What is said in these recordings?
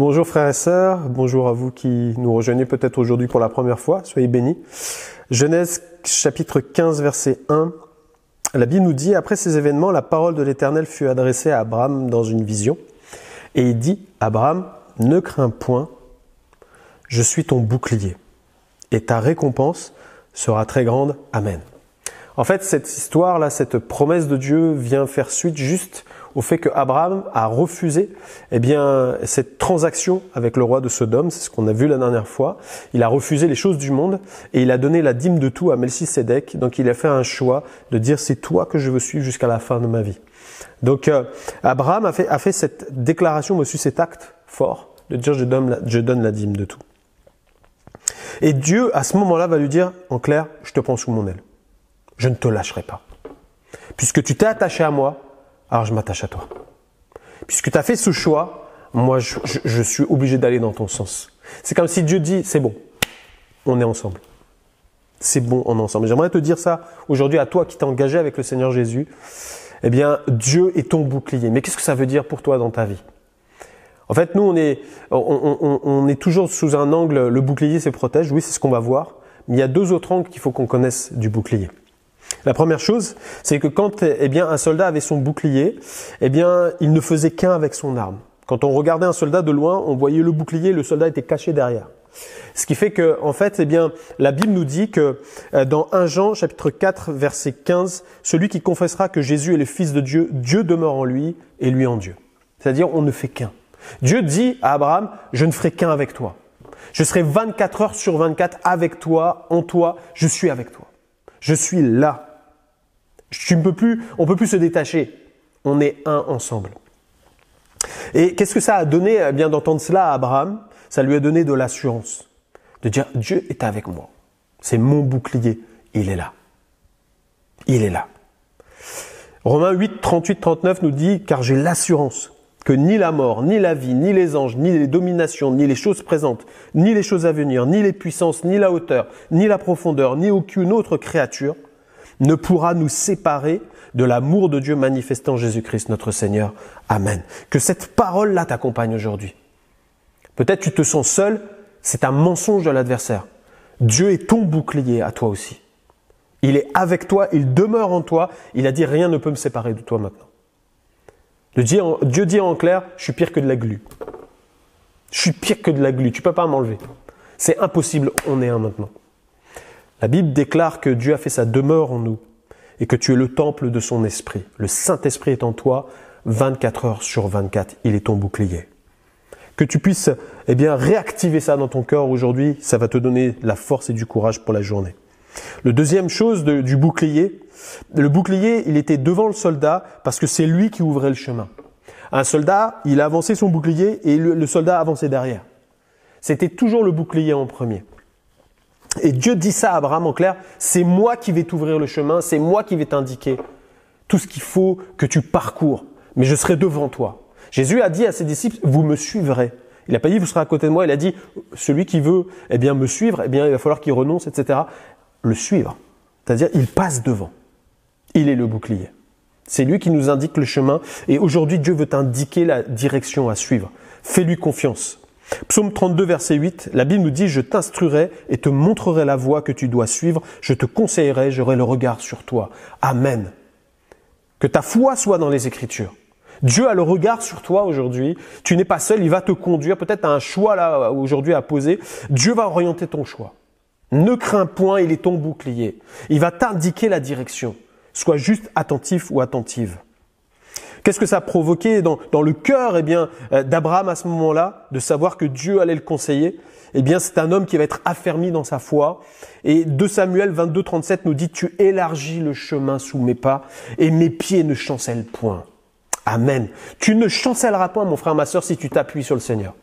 Bonjour frères et sœurs, bonjour à vous qui nous rejoignez peut-être aujourd'hui pour la première fois, soyez bénis. Genèse chapitre 15 verset 1, la Bible nous dit « Après ces événements, la parole de l'Éternel fut adressée à Abraham dans une vision. Et il dit « Abraham, ne crains point, je suis ton bouclier, et ta récompense sera très grande. Amen. » En fait, cette histoire-là, cette promesse de Dieu vient faire suite juste au fait que Abraham a refusé cette transaction avec le roi de Sodome, c'est ce qu'on a vu la dernière fois. Il a refusé les choses du monde et il a donné la dîme de tout à Melchisédek. Donc il a fait un choix de dire c'est toi que je veux suivre jusqu'à la fin de ma vie. Donc Abraham a fait cette déclaration, aussi cet acte fort de dire je donne la dîme de tout. Et Dieu à ce moment-là va lui dire en clair, je te prends sous mon aile. Je ne te lâcherai pas. Puisque tu t'es attaché à moi, alors je m'attache à toi. Puisque tu as fait ce choix, moi je suis obligé d'aller dans ton sens. C'est comme si Dieu dit, c'est bon, on est ensemble. C'est bon, on est ensemble. J'aimerais te dire ça aujourd'hui à toi qui t'es engagé avec le Seigneur Jésus. Eh bien, Dieu est ton bouclier. Mais qu'est-ce que ça veut dire pour toi dans ta vie ? En fait, nous, on est toujours sous un angle, le bouclier se protège, oui, c'est ce qu'on va voir. Mais il y a deux autres angles qu'il faut qu'on connaisse du bouclier. La première chose, c'est que quand un soldat avait son bouclier, il ne faisait qu'un avec son arme. Quand on regardait un soldat de loin, on voyait le bouclier, le soldat était caché derrière. Ce qui fait que, en fait, la Bible nous dit que dans 1 Jean, chapitre 4, verset 15, celui qui confessera que Jésus est le Fils de Dieu, Dieu demeure en lui et lui en Dieu. C'est-à-dire, on ne fait qu'un. Dieu dit à Abraham, je ne ferai qu'un avec toi. Je serai 24 heures sur 24 avec toi, en toi, je suis avec toi. Je suis là. On peut plus se détacher. On est un ensemble. Et qu'est-ce que ça a donné d'entendre cela à Abraham ? Ça lui a donné de l'assurance. De dire, Dieu est avec moi. C'est mon bouclier. Il est là. Il est là. Romains 8, 38, 39 nous dit, car j'ai l'assurance que ni la mort, ni la vie, ni les anges, ni les dominations, ni les choses présentes, ni les choses à venir, ni les puissances, ni la hauteur, ni la profondeur, ni aucune autre créature ne pourra nous séparer de l'amour de Dieu manifesté en Jésus-Christ notre Seigneur. Amen. Que cette parole-là t'accompagne aujourd'hui. Peut-être tu te sens seul, c'est un mensonge de l'adversaire. Dieu est ton bouclier à toi aussi. Il est avec toi, il demeure en toi. Il a dit rien ne peut me séparer de toi maintenant. Dieu dit en clair, je suis pire que de la glu. Je suis pire que de la glu, tu ne peux pas m'enlever. C'est impossible, on est un maintenant. La Bible déclare que Dieu a fait sa demeure en nous et que tu es le temple de son esprit. Le Saint-Esprit est en toi 24 heures sur 24, il est ton bouclier. Que tu puisses réactiver ça dans ton cœur aujourd'hui, ça va te donner la force et du courage pour la journée. Le deuxième chose du bouclier, le bouclier, il était devant le soldat parce que c'est lui qui ouvrait le chemin. Un soldat, il avançait son bouclier et le soldat avançait derrière. C'était toujours le bouclier en premier. Et Dieu dit ça à Abraham en clair, c'est moi qui vais t'ouvrir le chemin, c'est moi qui vais t'indiquer tout ce qu'il faut que tu parcours, mais je serai devant toi. Jésus a dit à ses disciples, vous me suivrez. Il n'a pas dit, vous serez à côté de moi, il a dit, celui qui veut me suivre, il va falloir qu'il renonce, etc. Le suivre. C'est-à-dire, il passe devant. Il est le bouclier. C'est lui qui nous indique le chemin et aujourd'hui, Dieu veut t'indiquer la direction à suivre. Fais-lui confiance. Psaume 32, verset 8, la Bible nous dit « Je t'instruirai et te montrerai la voie que tu dois suivre. Je te conseillerai, j'aurai le regard sur toi. » Amen. Que ta foi soit dans les Écritures. Dieu a le regard sur toi aujourd'hui. Tu n'es pas seul, il va te conduire. Peut-être tu as un choix là aujourd'hui à poser. Dieu va orienter ton choix. Ne crains point, il est ton bouclier. Il va t'indiquer la direction. Sois juste attentif ou attentive. Qu'est-ce que ça a provoqué dans le cœur d'Abraham à ce moment-là, de savoir que Dieu allait le conseiller ? C'est un homme qui va être affermi dans sa foi. Et 2 Samuel 22, 37 nous dit « Tu élargis le chemin sous mes pas et mes pieds ne chancellent point. » Amen. Tu ne chancelleras point, mon frère, ma sœur, si tu t'appuies sur le Seigneur.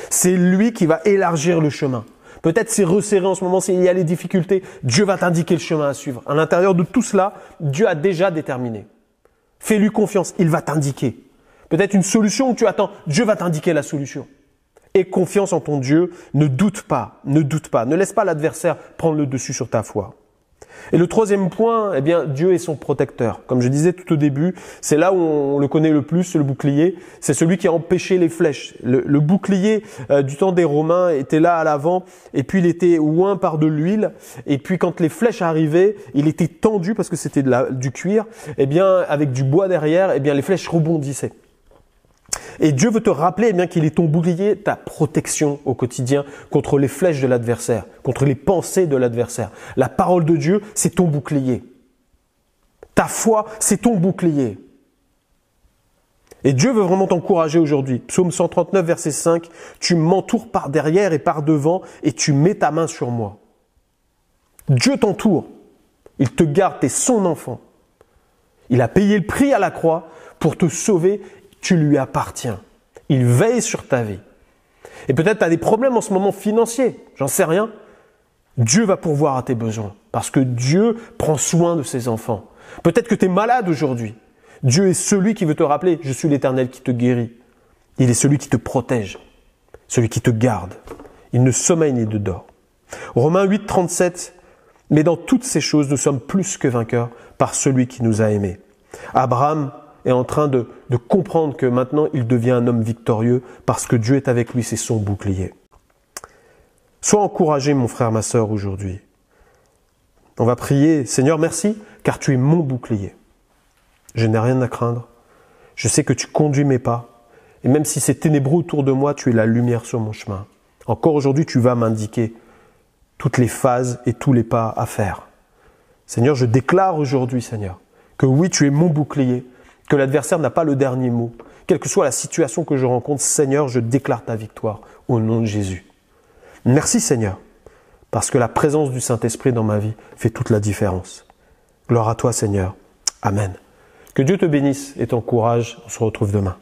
C'est lui qui va élargir le chemin. Peut-être c'est resserré en ce moment, s'il y a les difficultés, Dieu va t'indiquer le chemin à suivre. À l'intérieur de tout cela, Dieu a déjà déterminé. Fais-lui confiance, il va t'indiquer. Peut-être une solution où tu attends, Dieu va t'indiquer la solution. Aie confiance en ton Dieu, ne doute pas, ne laisse pas l'adversaire prendre le dessus sur ta foi. Et le troisième point, eh bien, Dieu est son protecteur. Comme je disais tout au début, c'est là où on le connaît le plus, le bouclier. C'est celui qui a empêché les flèches. Le bouclier du temps des Romains était là à l'avant, et puis il était oint par de l'huile. Et puis quand les flèches arrivaient, il était tendu parce que c'était du cuir. Eh bien, avec du bois derrière, eh bien, les flèches rebondissaient. Et Dieu veut te rappeler eh bien, qu'il est ton bouclier, ta protection au quotidien contre les flèches de l'adversaire, contre les pensées de l'adversaire. La parole de Dieu, c'est ton bouclier. Ta foi, c'est ton bouclier. Et Dieu veut vraiment t'encourager aujourd'hui. Psaume 139, verset 5, « Tu m'entoures par derrière et par devant et tu mets ta main sur moi. » Dieu t'entoure. Il te garde, t'es son enfant. Il a payé le prix à la croix pour te sauver. Tu lui appartiens. Il veille sur ta vie. Et peut-être tu as des problèmes en ce moment financiers, j'en sais rien. Dieu va pourvoir à tes besoins parce que Dieu prend soin de ses enfants. Peut-être que tu es malade aujourd'hui. Dieu est celui qui veut te rappeler, je suis l'Éternel qui te guérit. Il est celui qui te protège, celui qui te garde. Il ne sommeille ni ne dort. Romains 8, 37, mais dans toutes ces choses, nous sommes plus que vainqueurs par celui qui nous a aimés. Abraham est en train de comprendre que maintenant il devient un homme victorieux parce que Dieu est avec lui, c'est son bouclier. Sois encouragé, mon frère, ma sœur, aujourd'hui. On va prier, Seigneur, merci, car tu es mon bouclier. Je n'ai rien à craindre. Je sais que tu conduis mes pas. Et même si c'est ténébreux autour de moi, tu es la lumière sur mon chemin. Encore aujourd'hui, tu vas m'indiquer toutes les phases et tous les pas à faire. Seigneur, je déclare aujourd'hui, Seigneur, que oui, tu es mon bouclier, que l'adversaire n'a pas le dernier mot. Quelle que soit la situation que je rencontre, Seigneur, je déclare ta victoire au nom de Jésus. Merci Seigneur, parce que la présence du Saint-Esprit dans ma vie fait toute la différence. Gloire à toi Seigneur. Amen. Que Dieu te bénisse et t'encourage. On se retrouve demain.